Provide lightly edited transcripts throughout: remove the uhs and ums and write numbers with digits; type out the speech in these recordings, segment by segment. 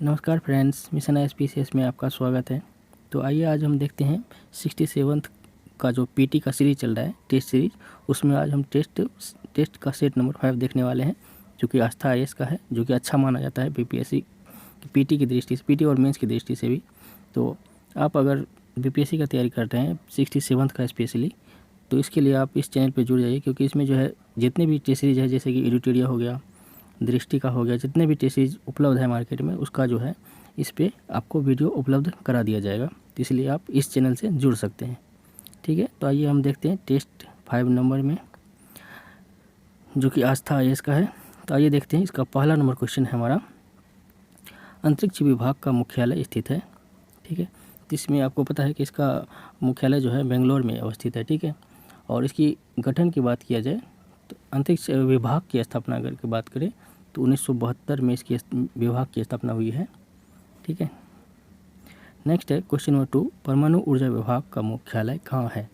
नमस्कार friends, mission एसपीसीएस में आपका स्वागत है। तो आइए आज हम देखते हैं 67th का जो पीटी का सीरीज़ चल रहा है, टेस्ट सीरीज। उसमें आज हम टेस्ट का सेट नंबर 5 देखने वाले हैं, जो कि आस्था आईएएस का है, जो कि अच्छा माना जाता है बीपीएससी पीटी की दृष्टि से, पीटी और मेंस की दृष्टि से भी। तो आप अगर बीपीएससी का तैयारी करते हैं 67th का स्पेशली, तो इसके लिए आप इस चैनल पर जुड़ जाइए, क्योंकि इसमें जो है जितने भी टेस्ट सीरीज है, जैसे कि एडिटोरिया हो गया, दृष्टि का हो गया, जितने भी टेस्ट सीरीज उपलब्ध है मार्केट में, उसका जो है इस पे आपको वीडियो उपलब्ध करा दिया जाएगा। तो इसलिए आप इस चैनल से जुड़ सकते हैं, ठीक है। तो आइए हम देखते हैं टेस्ट 5 नंबर में, जो कि आस्था आईएएस का है। तो आइए देखते हैं, इसका पहला नंबर क्वेश्चन है हमारा, अंतरिक्ष विभाग का मुख्यालय स्थित है, ठीक है। तो इसमें आपको पता है कि इसका मुख्यालय जो है बेंगलोर में अवस्थित है, ठीक है। और इसकी गठन की बात किया जाए तो अंतरिक्ष विभाग की स्थापना अगर की बात करें तो 1972 में इसकी विभाग की स्थापना हुई है, ठीक है। नेक्स्ट है क्वेश्चन नंबर 2, परमाणु ऊर्जा विभाग का मुख्यालय कहाँ है।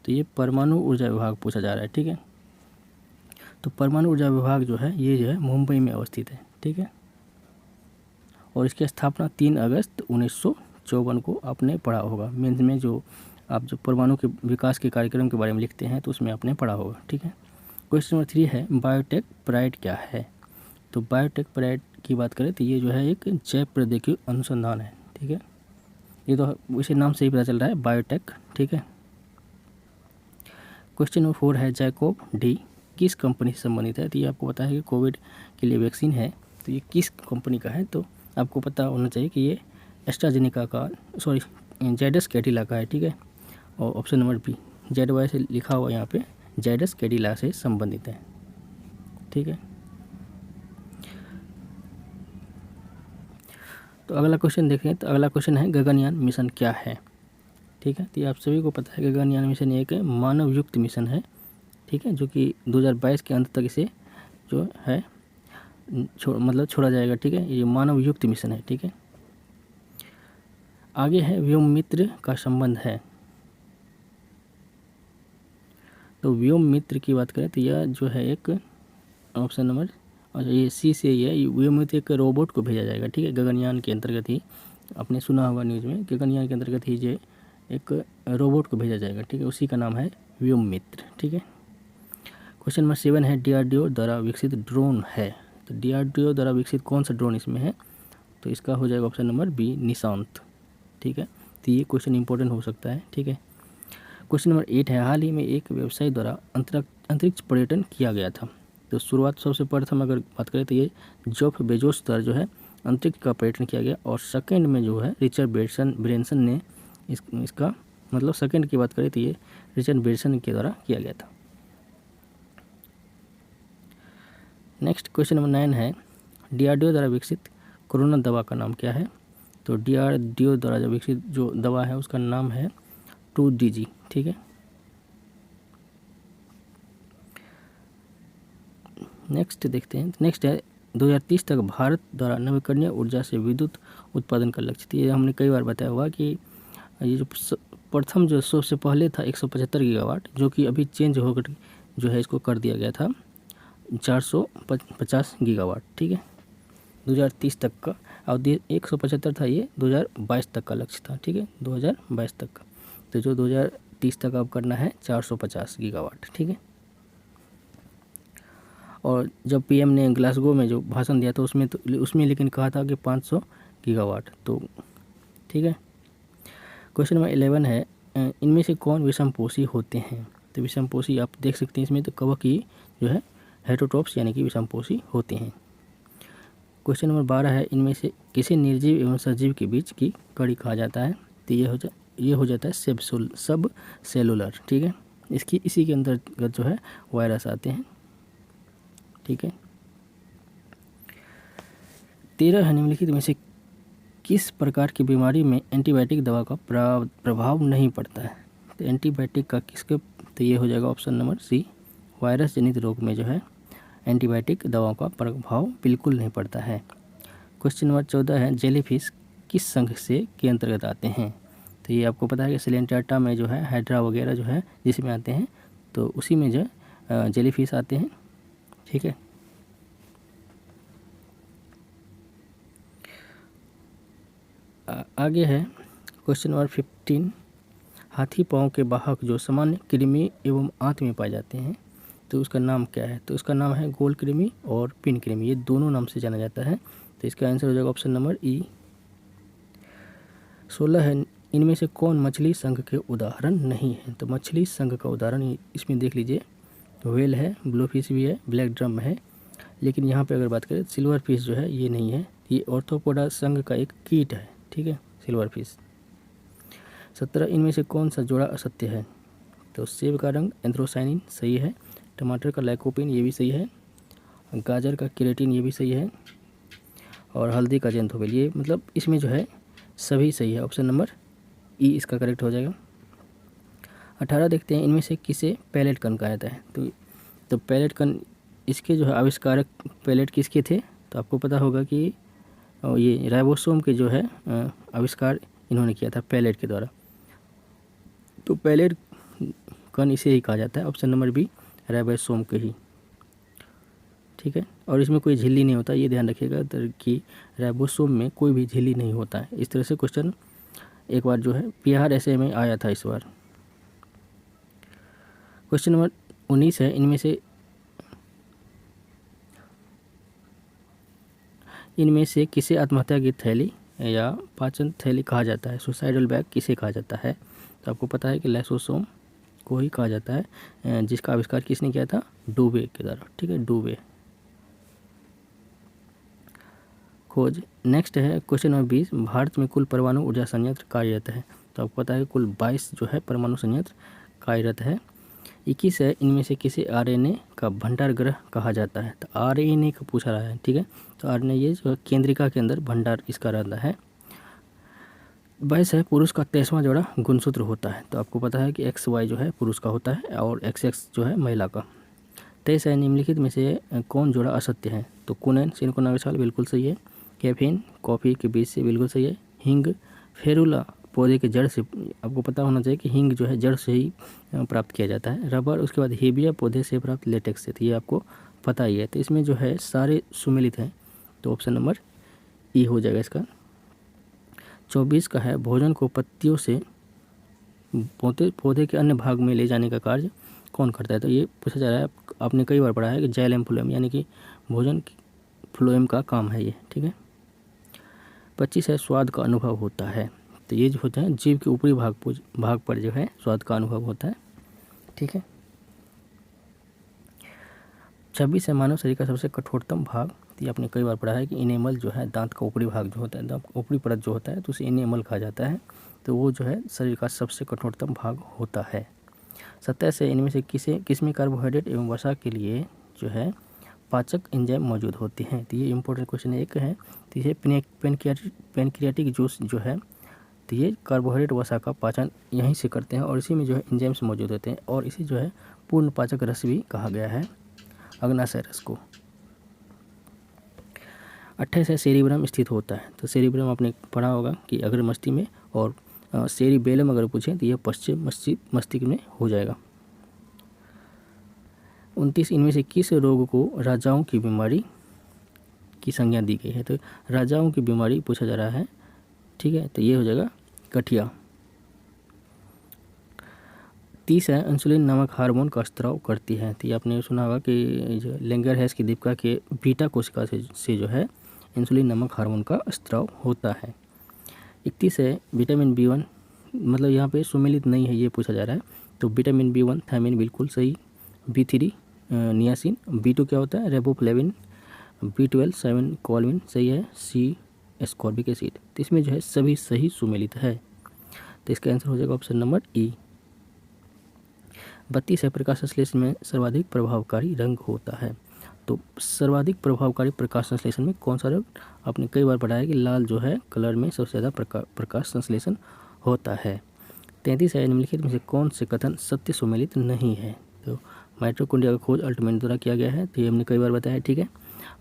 तो ये परमाणु ऊर्जा विभाग पूछा जा रहा है, ठीक है। तो परमाणु ऊर्जा विभाग जो है ये जो है मुंबई में अवस्थित है, ठीक है। और इसकी स्थापना 3 अगस्त 1954 को आपने पढ़ा होगा। मेंस में जो आप जो परमाणु के विकास के कार्यक्रम के बारे में लिखते हैं तो उसमें आपने पढ़ा होगा, ठीक है। क्वेश्चन नंबर 3 है, बायोटेक प्राइड क्या है। तो बायोटेक प्राइड की बात करें तो ये जो है एक जैव प्रौद्योगिकी अनुसंधान है, ठीक है। ये तो इसी नाम से ही पता चल रहा है, बायोटेक, ठीक है। क्वेश्चन नंबर 4 है, जैकोब डी किस कंपनी से संबंधित है। तो ये आपको पता है कि कोविड के लिए वैक्सीन है, तो ये किस कंपनी का है, तो आपको पता होना चाहिए कि ये एस्ट्राजेनेका का, सॉरी जायडस कैडिला का है, ठीक है। और option number B, Z Y से लिखा हुआ यहाँ पे, जायडस कैडिला से संबंधित है, ठीक है। तो अगला क्वेश्चन देखें, तो अगला क्वेश्चन है, गगनयान मिशन क्या है, ठीक है। तो ये आप सभी को पता है, गगनयान मिशन एक मानव युक्त मिशन है, ठीक है, जो कि 2022 के अंत तक इसे जो है छोड़ा जाएगा, ठीक है। ये मानव युक्त मिशन है, ठीक है। आगे है, व्योम मित्र का संबंध है। तो व्योम मित्र की बात करें तो यह जो है एक ऑप्शन नंबर, अच्छा ये सी से ही है, व्योम मित्र एक रोबोट को भेजा जाएगा, ठीक है। गगनयान के अंतर्गत ही, आपने सुना होगा न्यूज़ में, गगनयान के अंतर्गत ही जो एक रोबोट को भेजा जाएगा, ठीक है। उसी का नाम है व्योम मित्र, ठीक है। क्वेश्चन नंबर 7 है, डीआरडीओ द्वारा विकसित ड्रोन है। तो डीआरडीओ द्वारा विकसित कौन सा ड्रोन इसमें है, तो इसका हो जाएगा ऑप्शन नंबर बी, निशांत, ठीक है। तो ये क्वेश्चन इंपॉर्टेंट हो सकता है, ठीक है। क्वेश्चन नंबर 8 है, हाल ही में एक व्यवसाय द्वारा अंतरिक्ष पर्यटन किया गया था। तो शुरुआत सबसे प्रथम अगर बात करें तो ये जेफ बेजोस द्वारा जो है अंतरिक्ष का पर्यटन किया गया, और सेकंड में जो है रिचर्ड ब्रेंसन ने इसका मतलब सेकंड की बात करें तो ये रिचर्ड ब्रेंसन के द्वारा किया गया था। नेक्स्ट क्वेश्चन नंबर 9 है, डीआरडीओ द्वारा विकसित कोरोना दवा का नाम क्या है। तो डीआरडीओ द्वारा जो विकसित जो दवा है उसका नाम है 2DG, ठीक है। नेक्स्ट देखते हैं, नेक्स्ट है, 2030 तक भारत द्वारा नवीकरणीय ऊर्जा से विद्युत उत्पादन का लक्ष्य थी। ये हमने कई बार बताया हुआ कि ये जो प्रथम जो सबसे पहले था 175 गीगावाट, जो कि अभी चेंज होकर जो है इसको कर दिया गया था 450 गीगावाट, ठीक है, 2030 तक का। और 175 था, ये 2022 तक का लक्ष्य था, ठीक है, 2022 तक का। तो जो 2030 तक अब करना है 450 गीगावाट, ठीक है। और जब पीएम ने ग्लासगो में जो भाषण दिया था उसमें लेकिन कहा था कि 500 गीगावाट, तो ठीक है। क्वेश्चन नंबर 11 है, इनमें से कौन विषमपोषी होते हैं। तो विषमपोषी आप देख सकते हैं इसमें, तो कवकीय जो है हेटेरोट्रॉप्स यानी कि विषमपोषी होते हैं। क्वेश्चन नंबर 12 है, इनमें से किसी निर्जीव एवं सजीव के बीच की कड़ी कहा जाता है। तो ये हो जाता है सब सेलुलर, ठीक है। इसी के अंतर्गत जो है वायरस आते हैं, ठीक है। 13 है, निम्नलिखित में से किस प्रकार की बीमारी में एंटीबायोटिक दवा का प्रभाव नहीं पड़ता है। तो एंटीबायोटिक का किसके, तो ये हो जाएगा ऑप्शन नंबर सी, वायरस जनित रोग में जो है एंटीबायोटिक दवाओं का प्रभाव बिल्कुल नहीं पड़ता है। क्वेश्चन नंबर 14 है, जेलीफिश किस संघ से के अंतर्गत आते हैं। तो ये आपको पता है कि सिलेंट्राटा में जो है हाइड्रा वगैरह जो है जिसमें आते हैं, तो उसी में जो है जेलीफिश आते हैं, ठीक है। आगे है क्वेश्चन नंबर 15। हाथी पाँव के वाहक जो सामान्य कृमि एवं आंत में पाए जाते हैं तो उसका नाम क्या है? तो उसका नाम है गोल कृमि और पिन कृमि, ये दोनों नाम से जाना जाता है। तो इसका आंसर हो जाएगा ऑप्शन नंबर ई। 16 है, इनमें से कौन मछली संघ के उदाहरण नहीं है? तो मछली संघ का उदाहरण इसमें देख लीजिए, व्हेल है, ब्लू फिश भी है, ब्लैक ड्रम है, लेकिन यहाँ पे अगर बात करें सिल्वर फिश जो है ये नहीं है, ये ऑर्थोपोडा संघ का एक कीट है, ठीक है, सिल्वर फिश। 17, इनमें से कौन सा जोड़ा असत्य है? तो सेब का रंग एंथ्रोसाइनिन सही है, टमाटर का लाइकोपिन ये भी सही है, गाजर का केराटिन ये भी सही है, और हल्दी का जेंथोबिल, ये मतलब इसमें जो है सभी सही है। ऑप्शन नंबर ई इसका करेक्ट हो जाएगा। 18 देखते हैं, इनमें से किसे पैलेट कण कहा जाता है? तो पैलेट कण, इसके जो है आविष्कारक पैलेट किसके थे? तो आपको पता होगा कि ये राइबोसोम के जो है आविष्कार इन्होंने किया था पैलेट के द्वारा। तो पैलेट कण इसे ही कहा जाता है। ऑप्शन नंबर बी राइबोसोम के ही, ठीक है। और इसमें कोई झिल्ली नहीं होता, ये ध्यान रखिएगा कि राइबोसोम में कोई भी झिल्ली नहीं होता है। इस तरह से क्वेश्चन एक बार जो है PR ऐसे में आया था इस बार। क्वेश्चन नंबर 19 है, इनमें से किसे आत्महत्या की थैली या पाचन थैली कहा जाता है? सुसाइडल बैग किसे कहा जाता है? तो आपको पता है कि लाइसोसोम को ही कहा जाता है, जिसका आविष्कार किसने किया था? डूबे के द्वारा, ठीक है, डूबे। खोज नेक्स्ट है क्वेश्चन नंबर 20। भारत में कुल परमाणु ऊर्जा संयंत्र कार्यरत है? तो आपको पता है कुल 22 जो है परमाणु संयंत्र कार्यरत है। 21 है, इनमें से किसे RNA का भंडार गृह कहा जाता है? तो RNA का पूछा रहा है, ठीक है, तो RNA ये जो केंद्रिका के अंदर भंडार इसका रहता है। 22 है, पुरुष का 23वां जोड़ा गुणसूत्र होता है? तो आपको पता है कि XY जो है पुरुष का होता है और XX जो है महिला का। 23 है, निम्नलिखित में से कौन जोड़ा असत्य है? तो कुनेन सिनकोनाविशाल बिल्कुल सही है, कैफीन कॉफ़ी के बीज से बिल्कुल सही है, हिंग फेरुला पौधे के जड़ से, आपको पता होना चाहिए कि हिंग जो है जड़ से ही प्राप्त किया जाता है, रबर उसके बाद हेबिया पौधे से प्राप्त लेटेक्स से, तो ये आपको पता ही है। तो इसमें जो है सारे सुमेलित हैं, तो ऑप्शन नंबर ई हो जाएगा इसका। 24 का है, भोजन को पत्तियों से पौधे के अन्य भाग में ले जाने का कार्य कौन करता है? तो ये पूछा जा रहा है, आपने कई बार पढ़ा है कि जाइलम फ्लोएम, यानी कि भोजन फ्लोएम का काम है ये, ठीक है। 25 है, स्वाद का अनुभव होता है? तो ये जो होता है जीभ के ऊपरी भाग पर जो है स्वाद का अनुभव होता है, ठीक है। 26 है, मानव शरीर का सबसे कठोरतम भाग? तो ये आपने कई बार पढ़ा है कि इनेमल जो है दांत का ऊपरी भाग जो होता है, दांत ऊपरी परत जो होता है, तो उसे इनेमल कहा जाता है, तो वो जो है शरीर का सबसे कठोरतम भाग होता है। 27 है, इनमें से किसमें कार्बोहाइड्रेट एवं वसा के लिए जो है पाचक एंजाइम मौजूद होते हैं? तो ये इंपॉर्टेंट क्वेश्चन एक है। तो ये पेनक्रियाटिक जूस जो है, तो ये कार्बोहाइड्रेट वसा का पाचन यहीं से करते हैं और इसी में जो है एंजाइम्स मौजूद होते हैं, और इसे जो है पूर्ण पाचक रस भी कहा गया है, अग्नाशय रस को। 28 है, सेरिब्रम स्थित होता है? तो सेरिब्रम आपने पढ़ा होगा कि अग्र मस्तिष्क में, और सेरिबेलम अगर पूछें तो यह पश्चिम मस्तिष्क में हो जाएगा। 29, इनमें से किस रोग को राजाओं की बीमारी की संज्ञा दी गई है? तो राजाओं की बीमारी पूछा जा रहा है, ठीक है, तो ये हो जाएगा गठिया। 30 है, इंसुलिन नामक हार्मोन का स्त्राव करती है? तो ये आपने सुना होगा कि जो लेंगरहैस की दीपिका के बीटा कोशिका से जो है इंसुलिन नामक हार्मोन का स्त्राव होता है। 31 है, विटामिन B1, मतलब यहाँ पे सुमेलित नहीं है ये पूछा जा रहा है, तो विटामिन B1 थायमिन बिल्कुल सही, B3 नियासिन, B2 क्या होता है? रेबोफ्लेविन, B12 7 कोलिन सही है, C एस्कॉर्बिक एसिड। तो इसमें जो है सभी सही सुमेलित है, तो इसका आंसर हो जाएगा ऑप्शन नंबर ई। 32 है, प्रकाश संश्लेषण में सर्वाधिक प्रभावकारी रंग होता है? तो सर्वाधिक प्रभावकारी प्रकाश संश्लेषण में कौन सा रंग? आपने कई बार पढ़ा है कि लाल जो है कलर में सबसे ज़्यादा प्रकाश संश्लेषण होता है। 33 है, निम्नलिखित में से कौन से कथन सत्य सुमेलित नहीं है? तो माइटोकॉन्ड्रिया का खोज अल्टमैन द्वारा किया गया है, तो ये हमने कई बार बताया है, ठीक है।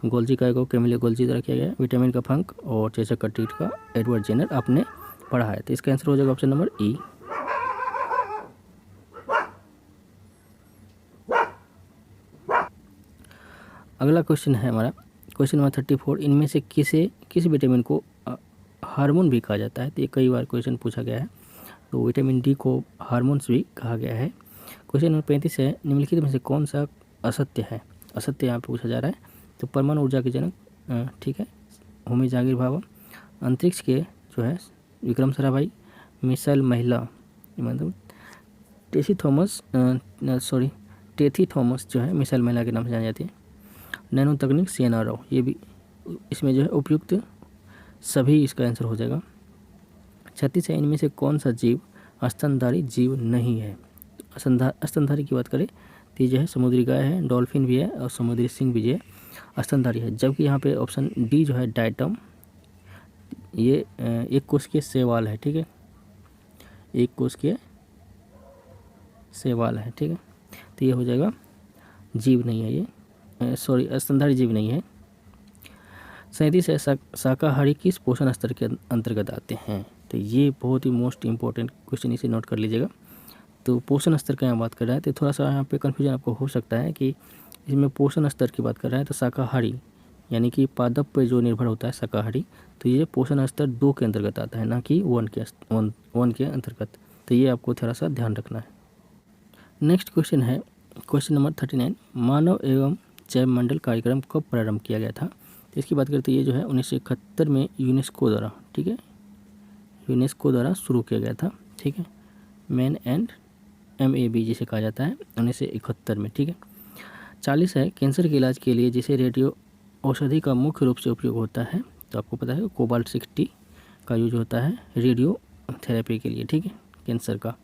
गोल्जी का को कैमिलिया गोल्जी द्वारा किया गया है। विटामिन का फंक और चेचक का टीट का एडवर्ड जेनर आपने पढ़ा है, तो इसका आंसर हो जाएगा ऑप्शन नंबर ई। अगला क्वेश्चन है हमारा क्वेश्चन नंबर 34। इनमें से किस विटामिन को हार्मोन भी कहा जाता है, तो ये कई बार क्वेश्चन पूछा गया है। तो विटामिन डी को हार्मोन्स भी कहा गया है। क्वेश्चन नंबर 35 है, निम्नलिखित में से कौन सा असत्य है? असत्य यहाँ पे पूछा जा रहा है। तो परमाणु ऊर्जा के जनक, ठीक है, होमी जहांगीर भाभा। अंतरिक्ष के जो है विक्रम साराभाई। मिसाइल महिला मतलब टेथी थॉमस जो है मिसाइल महिला के नाम से जानी जाती है। नैनो तकनीक सीएनआर राव, ये भी इसमें जो है उपयुक्त सभी इसका आंसर हो जाएगा। 36 है, इनमें से कौन सा जीव स्तनधारी जीव नहीं है? स्तनधारी की बात करें तो ये जो है समुद्री गाय है, डॉल्फिन भी है और समुद्री सिंह भी जो है स्तनधारी है। जबकि यहाँ पे ऑप्शन डी जो है डायटम, ये एक कोशिकीय शैवाल है, ठीक है, एक कोशिकीय शैवाल है, ठीक है। तो ये हो जाएगा जीव नहीं है, ये स्तनधारी जीव नहीं है। 37 है, शाकाहारी किस पोषण स्तर के अंतर्गत आते हैं? तो ये बहुत ही मोस्ट इंपॉर्टेंट क्वेश्चन, इसे नोट कर लीजिएगा। तो पोषण स्तर का यहाँ बात कर रहा है, तो थोड़ा सा यहाँ पे कन्फ्यूजन आपको हो सकता है कि इसमें पोषण स्तर की बात कर रहा है। तो शाकाहारी यानी कि पादप पे जो निर्भर होता है शाकाहारी, तो ये पोषण स्तर 2 के अंतर्गत आता है, ना कि 1 के अंतर्गत। तो ये आपको थोड़ा सा ध्यान रखना है। नेक्स्ट क्वेश्चन है क्वेश्चन नंबर 39, मानव एवं जैव मंडल कार्यक्रम कब प्रारंभ किया गया था? तो इसकी बात करते ये जो है 1971 में यूनेस्को द्वारा, ठीक है, यूनेस्को द्वारा शुरू किया गया था, ठीक है, मैन एंड MAB जिसे कहा जाता है, 1971 में, ठीक है। 40 है, कैंसर के इलाज के लिए जिसे रेडियो औषधि का मुख्य रूप से उपयोग होता है, तो आपको पता है कोबाल्ट 60 का यूज होता है रेडियो थेरेपी के लिए, ठीक है, कैंसर का।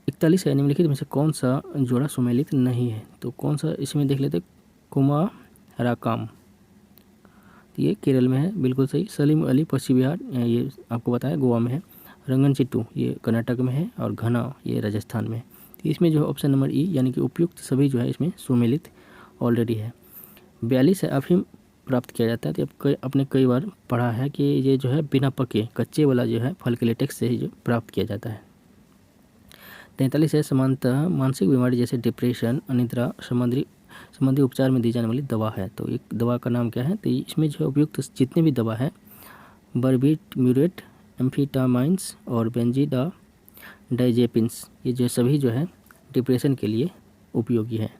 41 है, निम्नलिखित में से कौन सा जोड़ा सुमेलित नहीं है? तो कौन सा इसमें देख लेते, कुमाराकाम, ये केरल में है, बिल्कुल सही। सलीम अली पश्चिम बिहार, ये आपको बताया गोवा में है। रंगनचिट्टू ये कर्नाटक में है और घना ये राजस्थान में है। तो इसमें जो है ऑप्शन नंबर ई यानी कि उपयुक्त सभी जो है इसमें सुमेलित ऑलरेडी है। 42 है, अफीम प्राप्त किया जाता है, तो आपने कई बार पढ़ा है कि ये जो है बिना पके कच्चे वाला जो है फल के लेटेक्स से ही जो प्राप्त किया जाता है। 43 है, सामान्यतः मानसिक बीमारी जैसे डिप्रेशन, अनिद्रा संबंधी उपचार में दी जाने वाली दवा है। तो एक दवा का नाम क्या है? तो इसमें जो है उपयुक्त जितने भी दवा है, बर्बिट्यूरेट, एम्फीटामाइंस और बेंजीडाइजेपिन्स, ये जो सभी जो है डिप्रेशन के लिए उपयोगी है।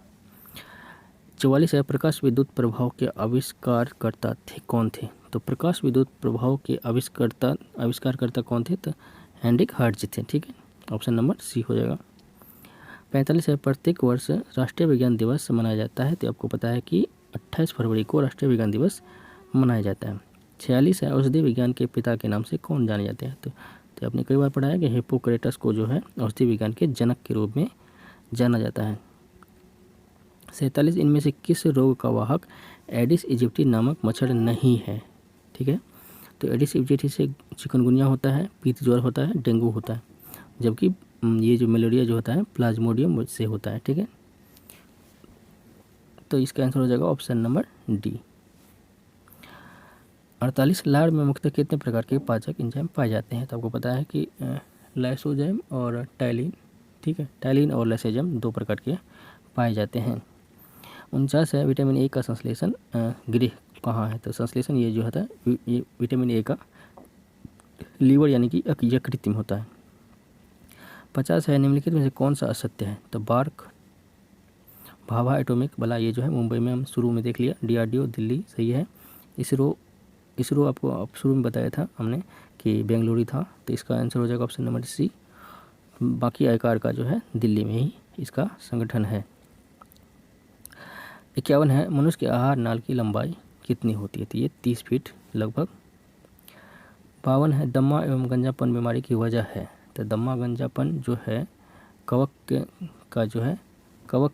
44 है, प्रकाश विद्युत प्रभाव के आविष्कारकर्ता थे कौन थे? तो प्रकाश विद्युत प्रभाव के आविष्कारकर्ता कौन थे? तो हेनरिक हर्ट्ज थे, ठीक है, ऑप्शन नंबर सी हो जाएगा। 45 है, प्रत्येक वर्ष राष्ट्रीय विज्ञान दिवस मनाया जाता है, तो आपको पता है कि 28 फरवरी को राष्ट्रीय विज्ञान दिवस मनाया जाता है। 46 है, औषधि विज्ञान के पिता के नाम से कौन जाने जाते हैं? तो आपने कई बार पढ़ा है कि हिप्पोक्रेटस को जो है औषधि विज्ञान के जनक के रूप में जाना जाता है। 47, इनमें से किस रोग का वाहक एडिस इजिप्टी नामक मच्छर नहीं है? ठीक है, तो एडिस इजिप्टी से चिकनगुनिया होता है, पीत ज्वर होता है, डेंगू होता है, जबकि ये जो मलेरिया जो होता है प्लाज्मोडियम से होता है, ठीक है। तो इसका आंसर हो जाएगा ऑप्शन नंबर डी। 48, लार में मुख्यतः कितने प्रकार के पाचक एंजाइम पाए जाते हैं? तो आपको पता है कि लाइसोजाइम और टाइलिन, ठीक है, टाइलिन और लाइसोजाइम 2 प्रकार के पाए जाते हैं। 49 है, विटामिन ए का संश्लेषण गृह कहाँ है? तो संश्लेषण ये जो होता है ये विटामिन ए का लीवर यानी कि यकृत में होता है। 50 है, निम्नलिखित में से कौन सा असत्य है? तो बार्क भाभा एटॉमिक बला ये जो है मुंबई में हम शुरू में देख लिया, DRDO दिल्ली सही है। इसरो आपको शुरू में बताया था हमने कि बेंगलुरु था, तो इसका आंसर हो जाएगा ऑप्शन नंबर सी। बाकी आयकार का जो है दिल्ली में ही इसका संगठन है। 51 है, मनुष्य के आहार नाल की लंबाई कितनी होती है? तो ये 30 फीट लगभग। 52 है, दम्मा एवं गंजापन बीमारी की वजह है? तो दम्मा गंजापन जो है कवक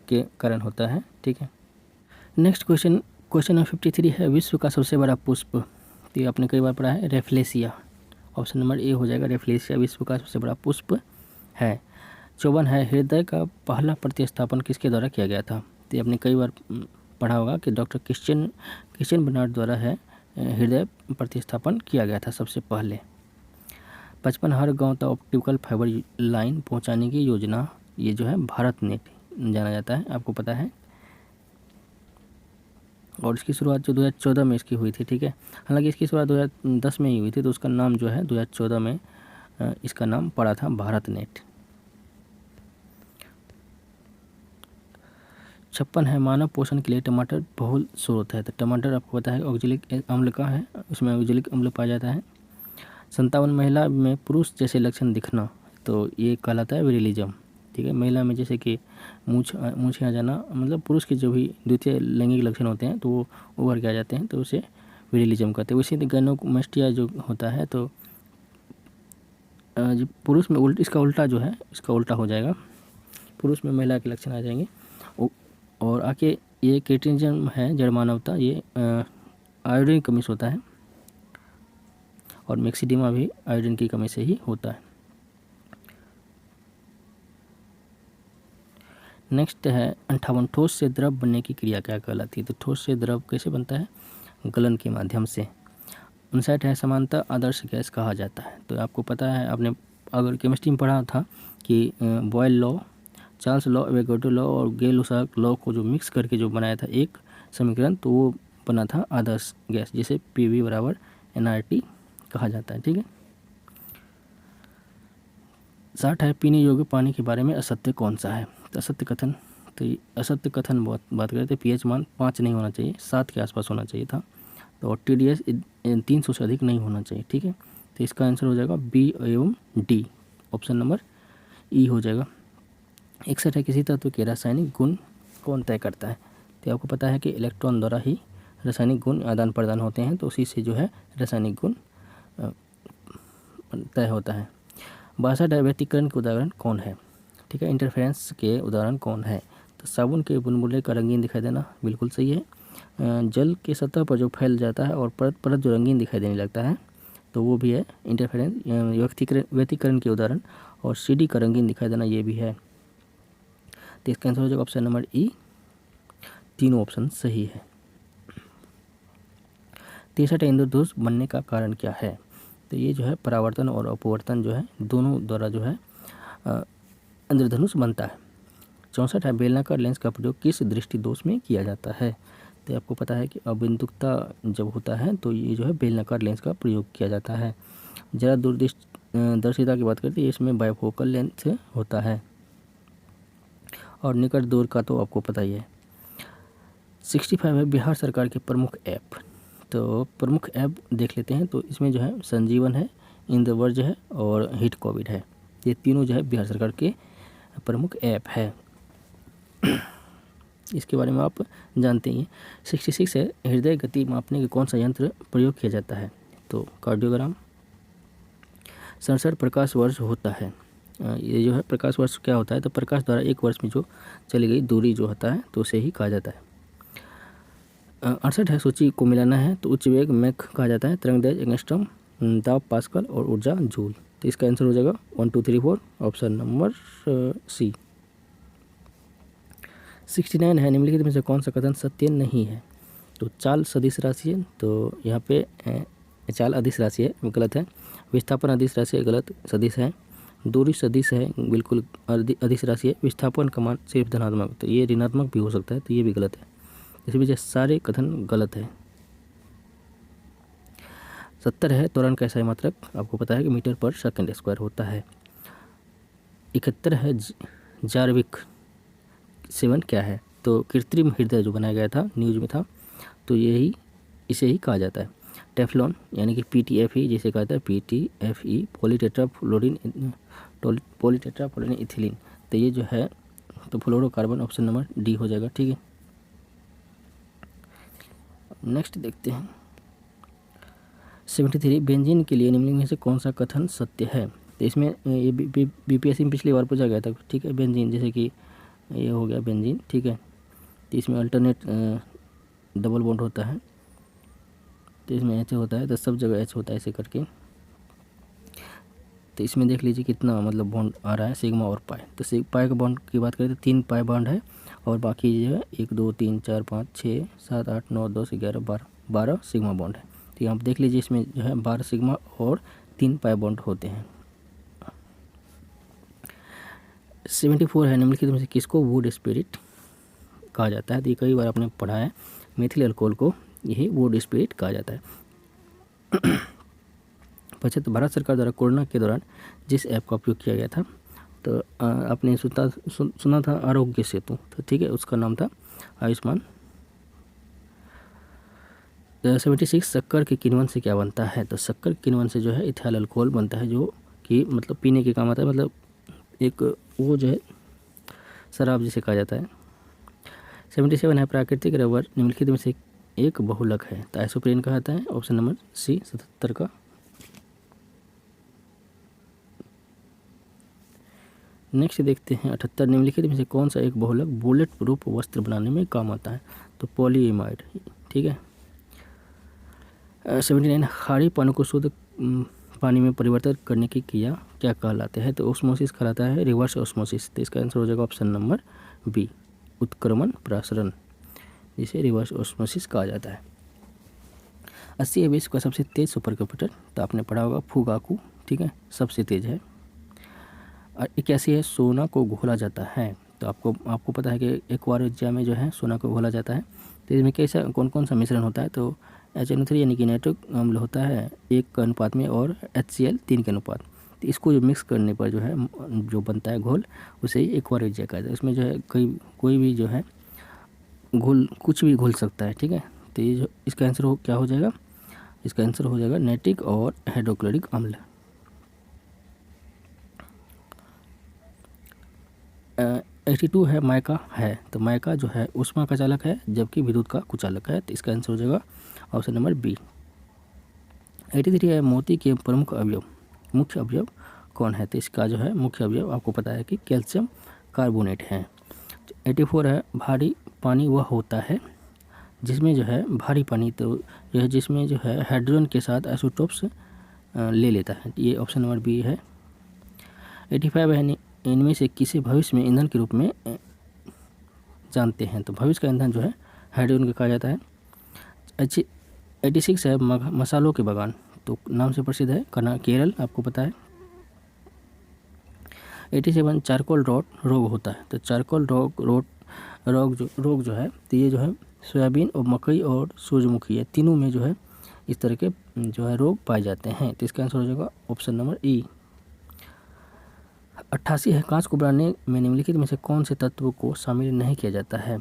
के कारण होता है, ठीक है। नेक्स्ट क्वेश्चन नंबर 53 है, विश्व का सबसे बड़ा पुष्प? तो ये आपने कई बार पढ़ा है रेफ्लेसिया, ऑप्शन नंबर ए हो जाएगा, रेफ्लेसिया विश्व का सबसे बड़ा पुष्प है। 54 है, हृदय का पहला प्रतिस्थापन किसके द्वारा किया गया था? तो आपने कई बार पढ़ा होगा कि डॉक्टर क्रिश्चियन बर्नार्ड द्वारा है हृदय प्रतिस्थापन किया गया था सबसे पहले। 55, हर गांव तक ऑप्टिकल फाइबर लाइन पहुंचाने की योजना ये जो है भारत नेट जाना जाता है, आपको पता है। और इसकी शुरुआत जो 2014 में इसकी हुई थी, ठीक है। हालांकि इसकी शुरुआत 2010 में ही हुई थी, तो उसका नाम जो है 2014 में इसका नाम पड़ा था भारत नेट। 56 है, मानव पोषण के लिए टमाटर बहुल स्रोत है। तो टमाटर आपको पता है ऑक्जेलिक अम्ल का है, उसमें ऑक्जेलिक अम्ल पाया जाता है। 57 महिला में पुरुष जैसे लक्षण दिखना, तो ये कहलाता है विरिलिज्म, ठीक है। महिला में जैसे कि मूँछ आ जाना, मतलब पुरुष के जो भी द्वितीय लैंगिक लक्षण होते हैं तो वो उभर के आ जाते हैं, तो उसे विरिलिज्म कहते हैं। उसी गैनोकोमेस्टिया जो होता है, तो जो पुरुष में इसका उल्टा जो है, इसका उल्टा हो जाएगा, पुरुष में महिला के लक्षण आ जाएंगे। और आके ये क्रिटिनिज्म है, जड़ मानवता, ये आयोडीन की कमी से होता है, और मिक्सिडिमा भी आयोडीन की कमी से ही होता है। नेक्स्ट है 58, ठोस से द्रव बनने की क्रिया क्या कहलाती है। तो ठोस से द्रव कैसे बनता है, गलन के माध्यम से। 59 है, समानता आदर्श गैस कहा जाता है। तो आपको पता है, आपने अगर केमिस्ट्री में पढ़ा था कि Boyle law, Charles law, Avogadro law और गै-लुसाक लॉ को जो मिक्स करके जो बनाया था एक समीकरण, तो वो बना था आदर्श गैस, जिसे PV बराबर nRT कहा जाता है, ठीक है। 60 है, पीने योग्य पानी के बारे में असत्य कौन सा है। तो असत्य कथन, तो ये असत्य कथन बात करते, pH मान 5 नहीं होना चाहिए, 7 के आसपास होना चाहिए था। तो और TDS 300 से अधिक नहीं होना चाहिए, ठीक है। तो इसका आंसर हो जाएगा B एवं D, ऑप्शन नंबर E हो जाएगा। 61 है, किसी तत्व के रासायनिक गुण कौन तय करता है। तो आपको पता है कि इलेक्ट्रॉन द्वारा ही रासायनिक गुण आदान प्रदान होते हैं, तो उसी से जो है रासायनिक गुण तय होता है। 62 है, व्यतिकरण के उदाहरण कौन है, ठीक है। इंटरफेरेंस के उदाहरण कौन है। तो साबुन के बुलबुले का रंगीन दिखाई देना, बिल्कुल सही है। जल के सतह पर जो फैल जाता है और परत परत जो रंगीन दिखाई देने लगता है, तो वो भी है इंटरफेरेंस, व्यतिकरण के उदाहरण। और CD का रंगीन दिखाई देना, ये भी है। तो इसका आंसर हो जाएगा ऑप्शन नंबर E, तीनों ऑप्शन सही है। 63 है, इंद्रधनुष बनने का कारण क्या है। तो ये जो है परावर्तन और अपवर्तन जो है दोनों द्वारा जो है इंद्रधनुष बनता है। 64 है, बेलनाकार लेंस का प्रयोग किस दृष्टि दोष में किया जाता है। तो आपको पता है कि अबिंदुकता जब होता है तो ये जो है बेलनाकार लेंस का प्रयोग किया जाता है। जरा दूरदर्शिता की बात करते हैं, इसमें बाइफोकल लेंस होता है। और निकट दूर का तो आपको पता ही है। 65 है, बिहार सरकार के प्रमुख ऐप। तो प्रमुख ऐप देख लेते हैं, तो इसमें जो है संजीवन है, इंद्रवर्ज है और हिट कोविड है। ये तीनों जो है बिहार सरकार के प्रमुख ऐप है, इसके बारे में आप जानते ही हैं। 66 है, हृदय गति मापने के कौन सा यंत्र प्रयोग किया जाता है। तो कार्डियोग्राम। 67 प्रकाश वर्ष होता है। ये जो है प्रकाश वर्ष क्या होता है, तो प्रकाश द्वारा एक वर्ष में जो चली गई दूरी जो होता है, तो उसे ही कहा जाता है। 68 है, सूची को मिलाना है। तो उच्च वेग मैक कहा जाता है, तरंगदैर्घ्य एंगस्ट्रॉम, दाब पास्कल और ऊर्जा जूल। तो इसका आंसर हो जाएगा 1 2 3 4, ऑप्शन नंबर C। 69 है, निम्नलिखित में से कौन सा कथन सत्य नहीं है। तो चाल सदिश राशि है, तो यहाँ पे चाल अदिश राशि है, गलत है। विस्थापन अदिश राशि है, गलत, सदिश है। दूरी सदिश है, बिल्कुल अदिश राशि है। विस्थापन का मान सिर्फ धनात्मक, तो ये ऋणात्मक भी हो सकता है, तो ये भी गलत है। इस वजह सारे कथन गलत है। 70 है, त्वरण का SI मात्रक, आपको पता है कि मीटर पर सेकंड स्क्वायर होता है। 71 है, जार्विक 7 क्या है। तो कृत्रिम हृदय जो बनाया गया था, न्यूज में था, तो यही इसे ही कहा जाता है। टेफ्लॉन यानी कि PTFE जिसे कहता है, PTFE पॉलीटेट्राफ्लोरीन इथिलीन। तो ये जो है तो फ्लोरोकार्बन, ऑप्शन नंबर D हो जाएगा, ठीक है। नेक्स्ट देखते हैं 73, बेंजीन के लिए निम्नलिखित में से कौन सा कथन सत्य है। तो इसमें ये BPSC में पिछली बार पूछा गया था, ठीक है। बेंजीन जैसे कि ये हो गया बेंजीन, ठीक है। तो इसमें अल्टरनेट डबल बॉन्ड होता है, तो इसमें H होता है, तो सब जगह H होता है ऐसे करके। तो इसमें देख लीजिए कितना मतलब बॉन्ड आ रहा है, सिग्मा और पाई। तो पाई का बॉन्ड की बात करें तो 3 पाई बॉन्ड है, और बाकी जो है 1 2 3 4 5 6 7 8 9 10 11 12 सिग्मा बॉन्ड है। तो आप देख लीजिए इसमें जो है 12 सिग्मा और 3 पाई बॉन्ड होते हैं। 74 है, निम्नलिखित में से किसको वुड स्पिरिट कहा जाता है। तो ये कई बार आपने पढ़ा है, मेथिल अल्कोहल को यही वुड स्पिरिट कहा जाता है। 75 भारत सरकार द्वारा कोरोना के दौरान जिस ऐप का उपयोग किया गया था, तो आपने सुना था आरोग्य सेतु, तो ठीक है, उसका नाम था आयुष्मान। 76 शक्कर के किण्वन से क्या बनता है, तो शक्कर के किण्वन से जो है इथाइल अल्कोहल बनता है, जो कि मतलब पीने के काम आता है, मतलब एक वो जो है शराब जिसे कहा जाता है। 77 है प्राकृतिक रबर निम्नलिखित में से एक बहुलक है, तो आइसोप्रीन कहता है, ऑप्शन नंबर सी 77 का। नेक्स्ट देखते हैं 78 निम्नलिखित में से कौन सा एक बहुलक बुलेट प्रूफ वस्त्र बनाने में काम आता है, तो पॉलीएमाइड, ठीक है। 79 खारी पानी को शुद्ध पानी में परिवर्तित करने की क्रिया क्या कहलाते हैं, तो ऑस्मोसिस कहलाता है, रिवर्स ऑस्मोसिस। तो इसका आंसर हो जाएगा ऑप्शन नंबर बी, उत्क्रमण प्रसरण, जिसे रिवर्स ऑस्मोसिस कहा जाता है। 80 है विश्व का सबसे तेज सुपर कंप्यूटर, तो आपने पढ़ा होगा फुगाकू, ठीक है, सबसे तेज है। और 81 है सोना को घोला जाता है, तो आपको पता है कि एक्वारिया में जो है सोना को घोला जाता है, तो इसमें कैसा कौन कौन सा मिश्रण होता है, तो HNO3 यानी कि नाइट्रिक अम्ल होता है 1 के अनुपात में, और HCl 3 के अनुपात। तो इसको जो मिक्स करने पर जो है जो बनता है घोल, उसे ही एक्वारिया कहता है। इसमें जो है कोई भी जो है घोल कुछ भी घुल सकता है, ठीक है। तो ये जो इसका आंसर क्या हो जाएगा, इसका आंसर हो जाएगा नाइट्रिक और हाइड्रोक्लोरिक अम्ल। 82 है माइका है, तो माइका जो है ऊष्मा का चालक है, जबकि विद्युत का कुचालक है, तो इसका आंसर हो जाएगा ऑप्शन नंबर बी। 83 है मोती के मुख्य अवयव कौन है, तो इसका जो है मुख्य अवयव आपको पता है कि कैल्शियम कार्बोनेट है। 84 है भारी पानी वह होता है जिसमें जो है भारी पानी, तो यह जिसमें जो है हाइड्रोजन के साथ आइसोटोप्स ले लेता है, ये ऑप्शन नंबर बी है। 85 है इनमें से किसे भविष्य में ईंधन के रूप में जानते हैं, तो भविष्य का ईंधन जो है हाइड्रोजन का कहा जाता है। 86 है मसालों के बागान, तो नाम से प्रसिद्ध है केरल, आपको पता है। 87 चारकोल रॉट रोग होता है, तो चारकोल रोग जो है, तो ये जो है सोयाबीन और मकई और सूरजमुखी, ये तीनों में जो है इस तरह के जो है रोग पाए जाते हैं, तो इसका आंसर हो जाएगा ऑप्शन नंबर ई। 88 है कांच को बनाने में निम्नलिखित में से कौन से तत्व को शामिल नहीं किया जाता है,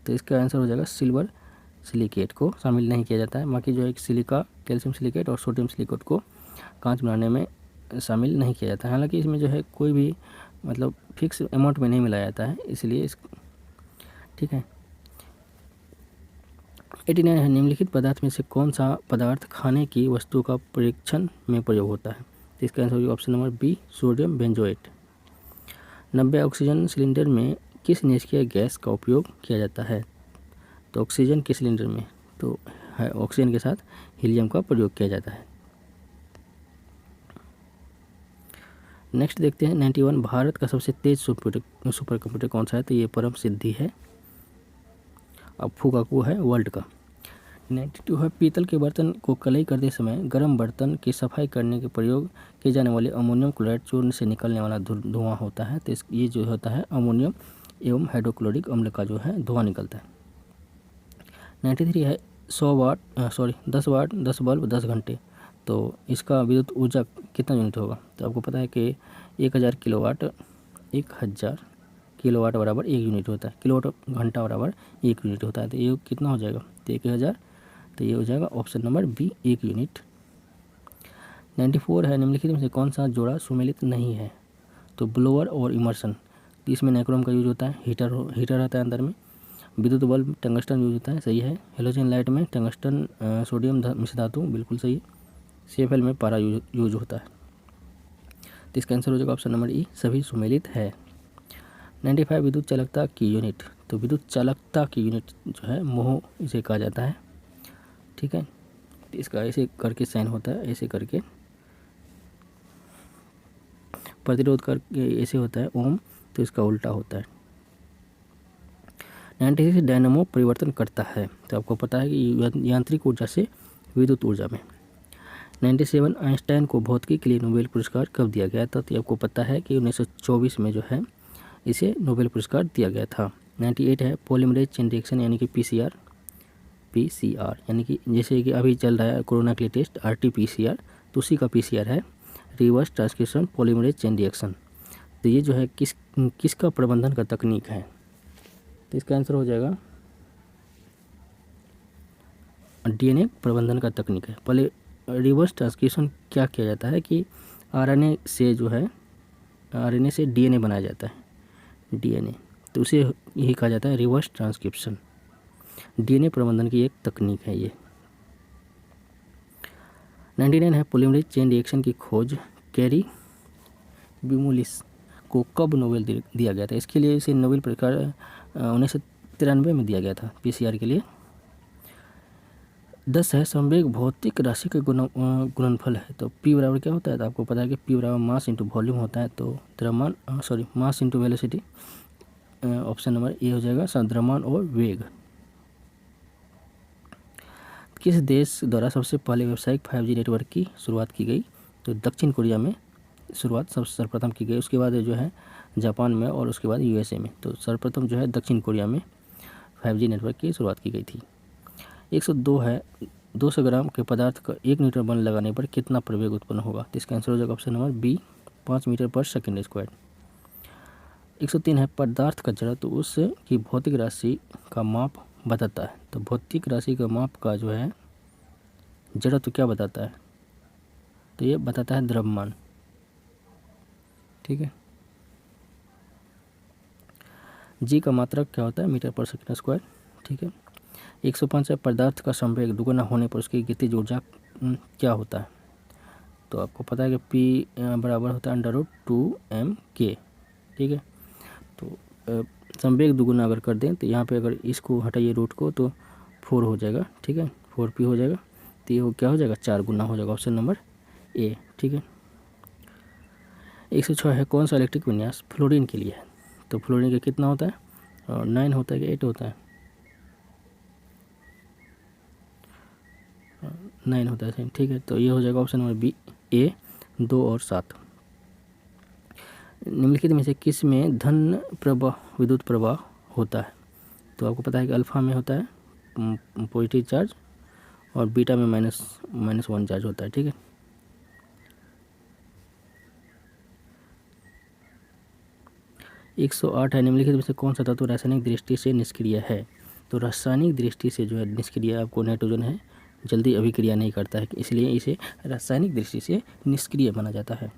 तो इसका आंसर हो जाएगा सिल्वर सिलिकेट को शामिल नहीं किया जाता है। बाकी जो है सिलिका, कैल्शियम सिलिकेट और सोडियम सिलिकेट को कांच बनाने में शामिल नहीं किया जाता है। हालांकि इसमें जो है कोई भी मतलब फिक्स अमाउंट में नहीं मिलाया जाता है, इसलिए ठीक है। 89 है निम्नलिखित पदार्थ में से कौन सा पदार्थ खाने की वस्तु का परीक्षण में प्रयोग होता है, तो इसका आंसर होगा option number B, sodium benzoate. 90 oxygen cylinder में किस निष्क्रिय गैस का उपयोग किया जाता है, तो ऑक्सीजन के सिलेंडर में तो है ऑक्सीजन के साथ हीलियम का प्रयोग किया जाता है। नेक्स्ट देखते हैं 91 भारत का सबसे तेज सुपर कंप्यूटर कौन सा है, तो ये परम सिद्धि है, अब फुगाकू है वर्ल्ड का। 92 है पीतल के बर्तन को कलई करते समय गर्म बर्तन की सफाई करने के प्रयोग किए जाने वाले अमोनियम क्लोराइड चूर्ण से निकलने वाला धुआं होता है, तो ये जो होता है अमोनियम एवं हाइड्रोक्लोरिक अम्ल का जो है धुआं निकलता है। 93 है 10 वाट 10 बल्ब 10 घंटे, तो इसका विद्युत ऊर्जा कितना यूनिट होगा, तो आपको पता है कि 1000 किलोवाट 1000 किलोवाट बराबर 1 यूनिट होता है, किलोवाट घंटा बराबर 1 यूनिट होता है, तो ये कितना हो जाएगा, तो 1000, तो ये हो जाएगा ऑप्शन नंबर बी 1 यूनिट। 94 है निम्नलिखित में से कौन सा जोड़ा सुमेलित नहीं है, तो ब्लोअर और इमर्सन, इसमें नाइक्रोम का यूज होता है, हीटर रहता है अंदर में। विद्युत बल्ब टंगस्टन यूज होता है, सही है। हेलोजन लाइट में टंगस्टन सोडियम मिश्र धातु, बिल्कुल सही है। CFL में पारा यूज होता है, तो इसका आंसर हो जाएगा ऑप्शन नंबर ई, सभी सुमेलित है। 95 विद्युत चालकता की यूनिट, तो विद्युत चालकता की यूनिट जो है मोह इसे कहा जाता है, ठीक है। तो इसका ऐसे करके साइन होता है, ऐसे करके प्रतिरोध करके ऐसे होता है ओम, तो इसका उल्टा होता है। 96 डायनामो परिवर्तन करता है, तो आपको पता है कि यांत्रिक ऊर्जा से विद्युत ऊर्जा में। 97 आइंस्टाइन को भौतिकी के लिए नोबेल पुरस्कार कब दिया गया था, तो आपको पता है कि 1924 में जो है इसे नोबेल पुरस्कार दिया गया था। 98 है पॉलीमरेज चेन रिएक्शन यानी कि PCR, PCR, यानी कि जैसे कि अभी चल रहा है कोरोना के लिए टेस्ट RT-PCR, तो उसी का PCR है reverse transcription polymerase chain reaction. तो ये जो है किसका प्रबंधन का तकनीक है, तो इसका आंसर हो जाएगा DNA प्रबंधन का तकनीक है। पहले रिवर्स ट्रांसक्रिप्शन क्या किया जाता है कि RNA से जो है RNA से DNA बनाया जाता है, DNA, तो उसे यही कहा जाता है रिवर्स ट्रांसक्रिप्शन। DNA प्रबंधन की एक तकनीक है ये। 99 है पॉलीमरेज चेन रिएक्शन की खोज कैरी बिमुलिस को कब नोबेल दिया गया था। इसके लिए इसे नोबेल पुरस्कार 1993 में दिया गया था PCR के लिए। 10 है संवेग भौतिक राशि का गुणनफल है। तो P बराबर क्या होता है, तो आपको पता है कि P बराबर मास इंटू वॉल्यूम होता है। तो mass into velocity, option number A हो जाएगा द्रव्यमान और वेग। किस देश द्वारा सबसे पहले व्यावसायिक 5G नेटवर्क की शुरुआत की गई, तो दक्षिण कोरिया में शुरुआत सर्वप्रथम की गई। उसके बाद जो है जापान में और उसके बाद USA में। तो सर्वप्रथम जो है दक्षिण कोरिया में 5G नेटवर्क की शुरुआत की गई थी। 102 है 200 ग्राम के पदार्थ का 1 न्यूटन बल लगाने पर कितना प्रवेग उत्पन्न होगा, तो इसका आंसर हो जाएगा ऑप्शन नंबर बी 5 मीटर पर सेकेंड स्क्वायर। 103 है पदार्थ का जड़त्व उसकी भौतिक राशि का माप बताता है। तो भौतिक राशि का माप का जो है जड़त्व क्या बताता है, तो ये बताता है द्रव्यमान, ठीक है। G का मात्रक क्या होता है, मीटर पर सेकेंड स्क्वायर, ठीक है। 105 है पदार्थ का संवेग दुगुना होने पर उसकी गतिज ऊर्जा क्या होता है, तो आपको पता है कि P बराबर होता है √2mk, ठीक है। तो संवेग दुगुना अगर कर दें तो यहाँ पे अगर इसको हटाइए रूट को तो 4 हो जाएगा, ठीक है, 4p हो जाएगा। तो ये क्या हो जाएगा, 4 गुना हो जाएगा, ऑप्शन नंबर ए, ठीक है। 106 है कौन सा इलेक्ट्रिक विन्यास फ्लोरीन के लिए है, तो फ्लोरीन का कितना होता है, 9 होता है कि 8 होता है, 9 होता है, ठीक है। तो ये हो जाएगा ऑप्शन नंबर बी ए 2 और 7। निम्नलिखित में से किस में धन प्रवाह विद्युत प्रवाह होता है, तो आपको पता है कि अल्फा में होता है पॉजिटिव चार्ज और बीटा में -1 चार्ज होता है, ठीक है। एक 108 है निम्नलिखित में से कौन सा तत्व रासायनिक दृष्टि से निष्क्रिय है, तो रासायनिक दृष्टि से जो है निष्क्रिय आपको नाइट्रोजन है, जल्दी अभिक्रिया नहीं करता है, इसलिए इसे रासायनिक दृष्टि से निष्क्रिय माना जाता है।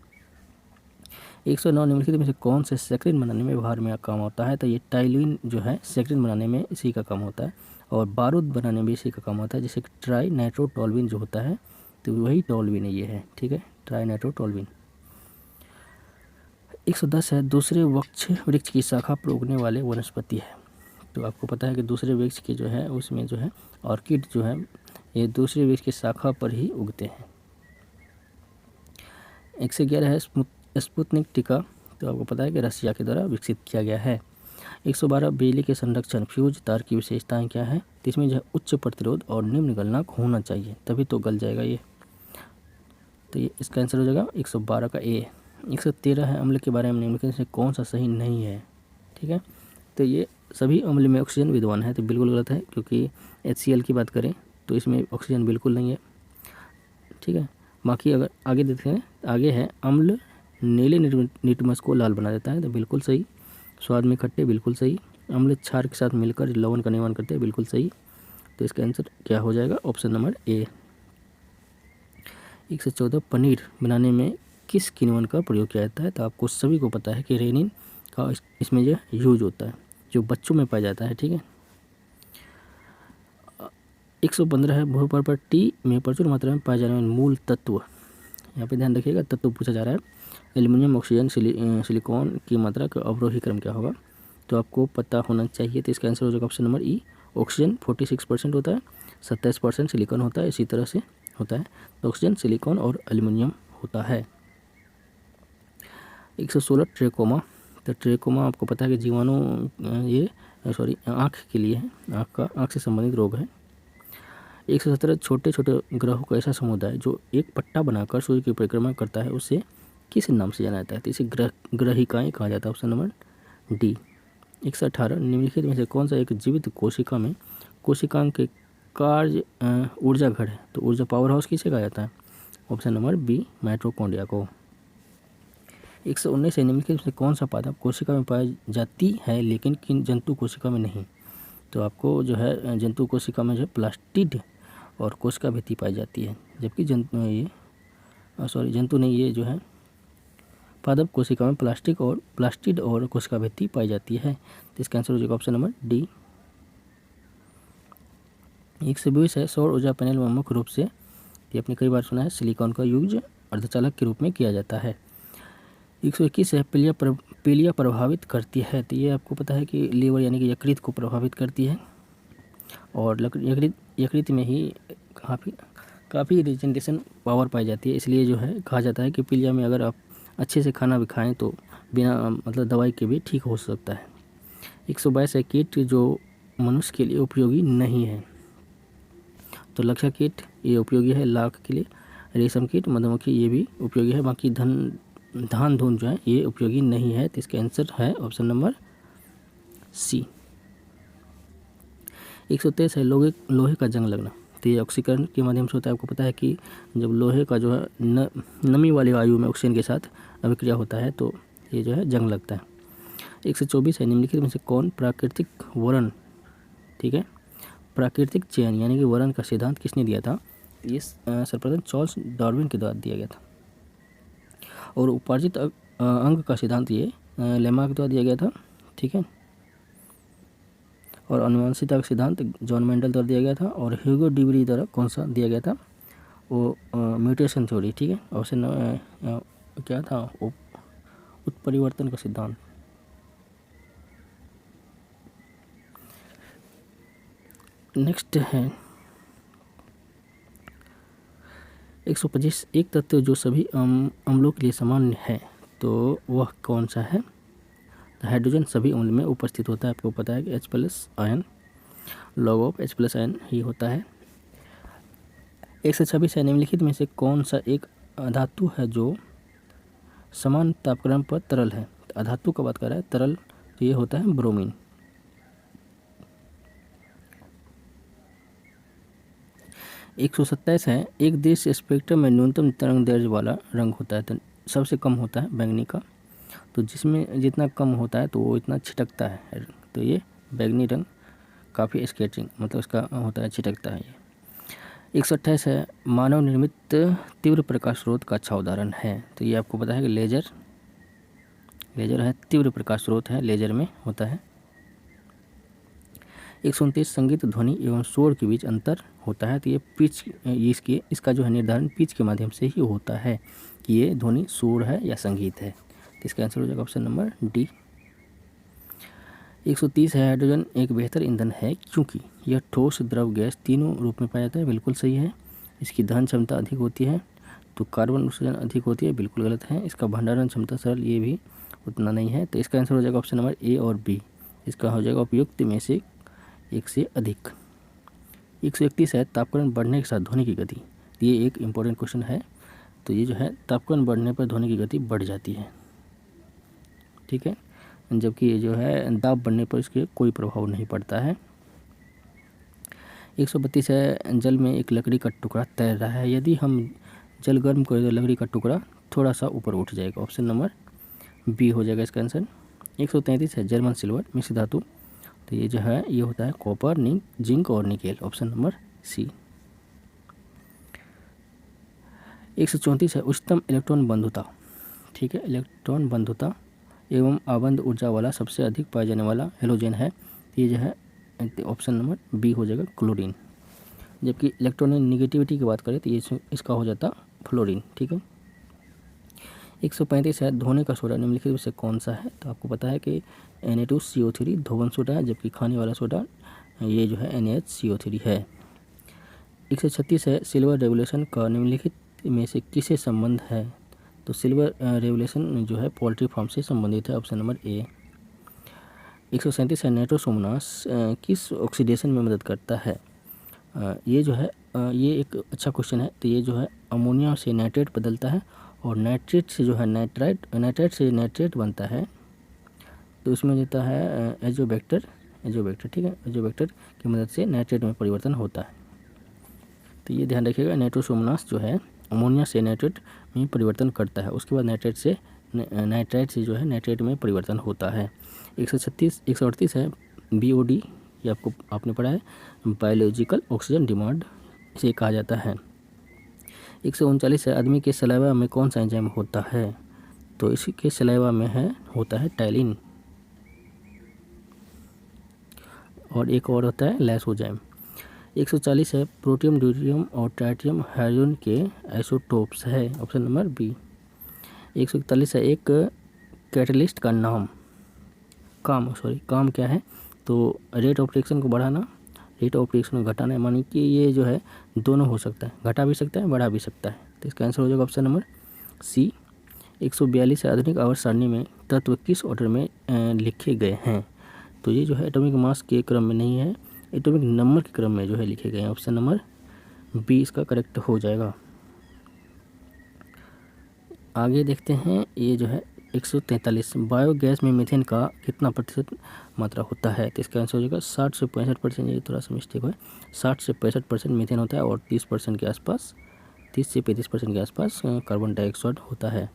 109 निम्नलिखित में से कौन से सेक्रिन बनाने में व्यवहार में काम होता है, तो ये टाइलिन जो है सेक्रिन बनाने में इसी का काम होता है और बारूद बनाने में इसी का काम होता है, जैसे ट्राई नाइट्रोटोल्विन जो होता है, तो वही टोल्विन ये है, ठीक है, ट्राई नाइट्रोटोल्विन। 110 है दूसरे वृक्ष की शाखा पर उगने वाले वनस्पति है, तो आपको पता है कि दूसरे वृक्ष की जो है उसमें जो है ऑर्किड जो है ये दूसरे वृक्ष की शाखा पर ही उगते हैं। 111 है स्पुतनिक टीका, तो आपको पता है कि रसिया के द्वारा विकसित किया गया है। 112 बिजली के संरक्षण फ्यूज तार की विशेषताएं क्या है, तो इसमें जो है उच्च प्रतिरोध और निम्न गलनांक होना चाहिए, तभी तो गल जाएगा ये, तो ये इसका आंसर हो जाएगा 112 का ए। 113 है अम्ल के बारे में निम्नलिखित से कौन सा सही नहीं है, ठीक है, तो ये सभी अम्ल में ऑक्सीजन विद्यमान है, तो बिल्कुल गलत है, क्योंकि HCl की बात करें तो इसमें ऑक्सीजन बिल्कुल नहीं है, ठीक है। बाकी अगर आगे देखते हैं, आगे है अम्ल नीले निटमस को लाल बना देता है, तो बिल्कुल सही। स्वाद में खट्टे, बिल्कुल सही। अम्ल क्षार के साथ मिलकर लवण का निर्माण करते हैं, बिल्कुल सही। तो इसका आंसर क्या हो जाएगा, ऑप्शन नंबर ए। 114 पनीर बनाने में किस किण्वन का प्रयोग किया जाता है, तो आपको सभी को पता है कि रेनिन का इसमें जो यूज होता है, जो बच्चों में पाया जाता है, ठीक है। 115 है भूपर पर टी में प्रचुर मात्रा में पाए जाने वाले मूल तत्व, यहाँ पे ध्यान रखिएगा, तत्व पूछा जा रहा है। एल्युमिनियम, ऑक्सीजन, सिलिकॉन की मात्रा का अवरोही क्रम क्या होगा, तो आपको पता होना चाहिए, तो इसका आंसर हो जाएगा ऑप्शन नंबर ई। ऑक्सीजन 46% होता है, 27% सिलिकॉन होता है, इसी तरह से होता है, तो ऑक्सीजन, सिलिकॉन और एल्युमिनियम होता है। 116 ट्रेकोमा, तो ट्रेकोमा आपको पता है कि जीवाणु आँख के लिए है, आँख से संबंधित रोग है। 117 छोटे छोटे ग्रहों का ऐसा समुदाय जो एक पट्टा बनाकर सूर्य की परिक्रमा करता है, उसे किस नाम से जाना जाता है, तो इसे ग्रहिकाएँ कहा जाता है, ऑप्शन नंबर डी। 118 निम्नलिखित में से कौन सा एक जीवित कोशिका में कोशिकांग के कार्य ऊर्जा घर है, तो ऊर्जा पावर हाउस किसे कहा जाता है? ऑप्शन नंबर बी, माइटोकॉन्ड्रिया को। 119 है, निम्नलिखित में से कौन सा पादप कोशिका में पाई जाती है लेकिन किन जंतु कोशिका में नहीं? तो आपको जो है जंतु कोशिका में जो है प्लास्टिड और कोशिका भित्ति पाई जाती है, जबकि जंतु नहीं, ये जो है पादप कोशिका में प्लास्टिड और कोशिका भित्ति पाई जाती है। तो इसका आंसर हो जाएगा ऑप्शन नंबर डी। 120 है, सौर ऊर्जा पैनल में मुख्य रूप से, ये आपने कई बार सुना है, सिलिकॉन का यूज अर्धचालक के रूप में किया जाता है। 121 है, पीलिया प्रभावित करती है, तो ये आपको पता है कि लीवर यानी कि यकृत को प्रभावित करती है, और यकृत में ही काफ़ी रिजेनरेशन पावर पाई जाती है, इसलिए जो है कहा जाता है कि पीलिया में अगर आप अच्छे से खाना भी खाएं तो बिना मतलब दवाई के भी ठीक हो सकता है। 122 है, कीट जो मनुष्य के लिए उपयोगी नहीं है, तो लक्षा कीट ये उपयोगी है लाख के लिए, रेशम कीट, मधुमक्खी ये भी उपयोगी है, बाकी धान धुन जो है ये उपयोगी नहीं है। तो इसका आंसर है ऑप्शन नंबर सी। 123 है, लोहे का जंग लगना, तो ये ऑक्सीकरण के माध्यम से होता है। आपको पता है कि जब लोहे का जो है नमी वाली वायु में ऑक्सीजन के साथ अभिक्रिया होता है तो ये जो है जंग लगता है। 124 है, निम्नलिखित में से कौन प्राकृतिक वरण, ठीक है, प्राकृतिक चयन यानी कि वरण का सिद्धांत किसने दिया था? ये सर्वप्रथम चार्ल्स डार्विन के द्वारा दिया गया था, और उपार्जित अंग का सिद्धांत ये लेमा के द्वारा दिया गया था, ठीक है, और आनुवंशिकता का सिद्धांत जॉन मेंडल द्वारा दिया गया था, और ह्यूगो डिबरी द्वारा कौन सा दिया गया था? वो म्यूटेशन थ्योरी, ठीक है, ऑप्शन क्या था? उत्परिवर्तन का सिद्धांत। नेक्स्ट है 125, एक तत्व जो सभी अम्लों के लिए सामान्य है, तो वह कौन सा है? हाइड्रोजन सभी अम्ल में उपस्थित होता है। आपको पता है कि H+ ion log of H+ ion ही होता है। 126 है, निम्नलिखित में से कौन सा एक अधातु है जो समान तापक्रम पर तरल है? अधातु का बात कर रहा है, तरल, तो ये होता है ब्रोमीन। 127 है, एक दृश्य स्पेक्ट्रम में न्यूनतम तरंग दैर्ध्य वाला रंग होता है, तो सबसे कम होता है बैंगनी का, तो जिसमें जितना कम होता है तो वो इतना छिटकता है, तो ये बैंगनी रंग काफ़ी स्कैटरिंग मतलब इसका होता है, छिटकता है ये। 128 है, मानव निर्मित तीव्र प्रकाश स्रोत का अच्छा उदाहरण है, तो ये आपको पता है कि लेजर है, तीव्र प्रकाश स्रोत है, लेजर में होता है। 129, संगीत ध्वनि एवं शोर के बीच अंतर होता है, तो ये पिच इसका जो है निर्धारण पिच के माध्यम से ही होता है कि ये ध्वनि शोर है या संगीत है। तो इसका आंसर हो जाएगा ऑप्शन नंबर डी। 130 है, हाइड्रोजन एक बेहतर ईंधन है क्योंकि यह ठोस, द्रव, गैस तीनों रूप में पाया जाता है, बिल्कुल सही है। इसकी दहन क्षमता अधिक होती है, तो कार्बन उत्सर्जन अधिक होती है, बिल्कुल गलत है। इसका भंडारण क्षमता सरल, ये भी उतना नहीं है। तो इसका आंसर हो जाएगा ऑप्शन नंबर ए और बी, इसका हो जाएगा उपयुक्त में से एक से अधिक। 131 है, तापक्रम बढ़ने के साथ ध्वनि की गति, ये एक इम्पोर्टेंट क्वेश्चन है, तो ये जो है तापक्रम बढ़ने पर ध्वनि की गति बढ़ जाती है, ठीक है, जबकि ये जो है दाब बढ़ने पर इसके कोई प्रभाव नहीं पड़ता है। 132 है, जल में एक लकड़ी का टुकड़ा तैर रहा है, यदि हम जल गर्म करें तो लकड़ी का टुकड़ा थोड़ा सा ऊपर उठ जाएगा, ऑप्शन नंबर बी हो जाएगा इसका आंसर। 133 है, जर्मन सिल्वर मिश्र धातु, तो ये जो है ये होता है कॉपर, जिंक और निकेल, ऑप्शन नंबर सी। 134 है, उच्चतम इलेक्ट्रॉन बंधुता, ठीक है, इलेक्ट्रॉन बंधुता एवं आबंध ऊर्जा वाला सबसे अधिक पाया जाने वाला हेलोजन है, ये जो है ऑप्शन नंबर बी हो जाएगा क्लोरीन, जबकि इलेक्ट्रॉनिक निगेटिविटी की बात करें तो ये इसका हो जाता फ्लोरीन, ठीक है। 135 है, धोने का सोडा निम्नलिखित में से कौन सा है? तो आपको पता है कि Na2CO3 धोवन सोडा है, जबकि खाने वाला सोडा ये जो है NaHCO3 है। 136 है, सिल्वर रेवोल्यूशन का निम्नलिखित में से किसे संबंध है? तो सिल्वर रेवोल्यूशन जो है पोल्ट्री फार्म से संबंधित है, ऑप्शन नंबर ए। 137 है, नाइट्रोसोमोनास किस ऑक्सीडेशन में मदद करता है? ये जो है ये एक अच्छा क्वेश्चन है, तो ये जो है अमोनिया से नाइट्रेट बदलता है, और नाइट्रेट से जो है नाइट्रेट से नाइट्रेट बनता है, तो उसमें देता है एजोबैक्टर, ठीक है, एजोबैक्टर की मदद से नाइट्रेट में परिवर्तन होता है। तो ये ध्यान रखिएगा, नाइट्रोसोमोनास जो है अमोनिया से नाइट्रेट में परिवर्तन करता है, उसके बाद नाइट्राइट से जो है नाइट्रेट में परिवर्तन होता है। 138 है BOD, ये आपने पढ़ा है, बायोलॉजिकल ऑक्सीजन डिमांड इसे कहा जाता है। 139 है आदमी के सलाइवा में कौन सा एंजाइम होता है, तो इसी के सलाइवा में होता है टाइलिन, और एक और होता है लाइसोजाइम। 140 है प्रोटियम, ड्यूटेरियम और ट्राइटियम हाइड्रोजन के आइसोटोप्स है, ऑप्शन नंबर बी। 141 है एक कैटलिस्ट का काम क्या है, तो रेट ऑफ रिएक्शन को बढ़ाना, रेट ऑफ रिएक्शन को घटाना, मानी कि ये जो है दोनों हो सकता है, घटा भी सकता है बढ़ा भी सकता है, तो इसका आंसर हो जाएगा ऑप्शन नंबर सी। 142 है आधुनिक आवर्त सारणी में तत्व किस ऑर्डर में लिखे गए हैं, तो ये जो है एटॉमिक मास के क्रम में नहीं है, एटॉमिक नंबर के क्रम में जो है लिखे गए हैं, ऑप्शन नंबर बी इसका करेक्ट हो जाएगा। आगे देखते हैं, ये जो है 143 बायोगैस में मीथेन का कितना प्रतिशत मात्रा होता है, तो इसका आंसर हो जाएगा 60 से 65%, ये थोड़ा सा मिस्टेक है, 60 से 65% मीथेन होता है और 30% के आसपास, 30 से 35% के आसपास कार्बन डाइऑक्साइड होता है।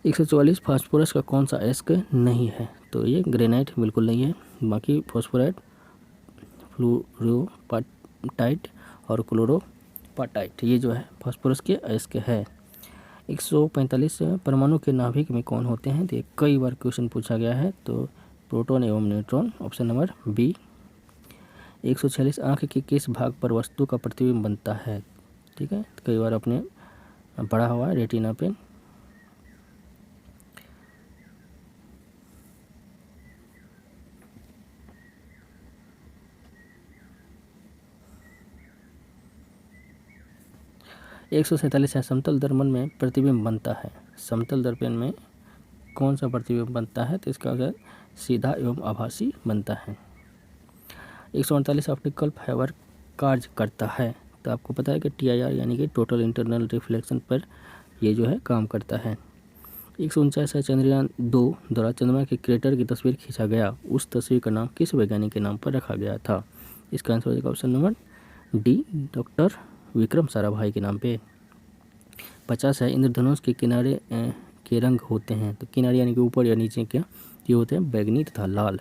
144 फास्फोरस का कौन सा अयस्क नहीं है, तो ये ग्रेनाइट बिल्कुल नहीं है, बाकी फास्फोराइट, फ्लोरोपाटाइट और क्लोरोपाटाइट ये जो है फास्फोरस के अयस्क है। 145 परमाणु के नाभिक में कौन होते हैं, तो ये कई बार क्वेश्चन पूछा गया है, तो प्रोटॉन एवं न्यूट्रॉन, ऑप्शन नंबर बी। 146 आँख के किस भाग पर वस्तु का प्रतिबिंब बनता है, ठीक है, तो कई बार आपने पढ़ा हुआ है रेटिना पे। एक 147 है समतल दर्पण में प्रतिबिंब बनता है, समतल दर्पण में कौन सा प्रतिबिंब बनता है, तो इसका अगर सीधा एवं आभासी बनता है। 148 ऑप्टिकल फाइबर कार्य करता है, तो आपको पता है कि TIR यानी कि टोटल इंटरनल रिफ्लेक्शन पर ये जो है काम करता है। 149 है चंद्रयान 2 द्वारा चंद्रमा के क्रेटर की तस्वीर खींचा गया, उस तस्वीर का नाम किस वैज्ञानिक के नाम पर रखा गया था, इसका आंसर हो जाएगा option number D, doctor Vikram Sarabhai के नाम पे। 50 है इंद्रधनुष के किनारे के रंग होते हैं, तो किनारे यानी कि ऊपर या नीचे क्या ये होते हैं, बैगनी तथा लाल।